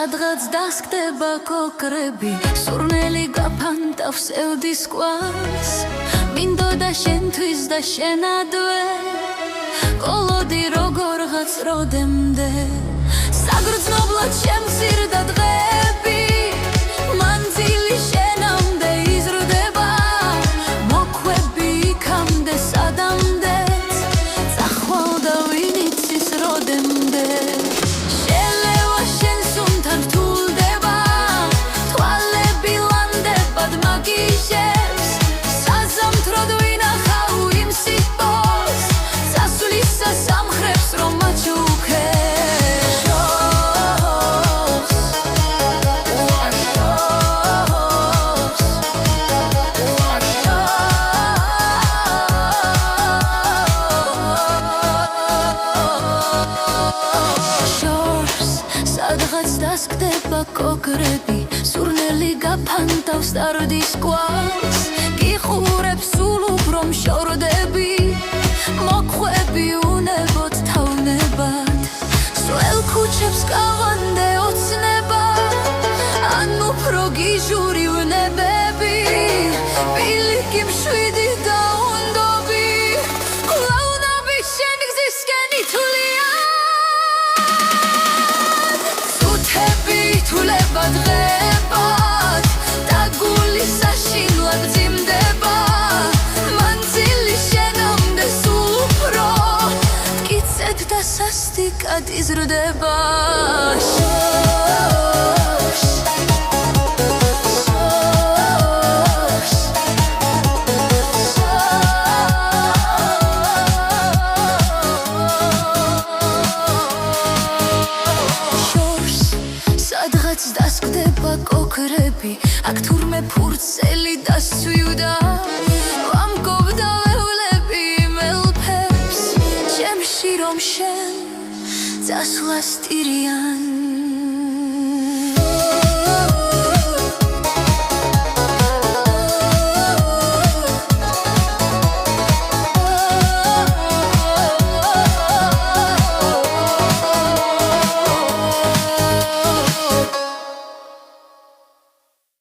სადღაც დასკდება კოკრები სურნელი გაფანტავს ევდის კვას მინდოდა შენთვის და შენადვე კოლოდი როგორღაც როდემდე საგრძნობლად შემცირდა დღეები მანძილი შენამდე იზრდება მოქვები იქამდე სადამდეც წახვალ და ვინ იცის როდემდე შელევა შენ სუნთან რთულდება თვალები ლანდებად მაგიშებს საზამთროდ ვინახავ იმ სიტყვას წასვლისა სამხრებს რომ მაჩუქე სადღაც დასკდება კოკრები სურნელი გაფანტავს სტარდის კვას გიხურებს სულ უფრო მშორდები მოხვები უნებოდ თავნებად სველ ქუჩებს გავანდე ოცნება ან უფრო გიჟური ვნებები ბილიკი მშვიდი დაუნდობი კვლავნები შენ გზისკენ ითვლიან თულება დღებად და გული საშინლად ძიმდება მანძილი შენამდე სულ უფრო მტკიცედ და სასტიკად იზრდება დასკდება კოკრები აქ თურმე ფურცელი დასვივდა ვამკობდა ვევლები მელფებს ჩემში რომ შენ წასვლა სტირიან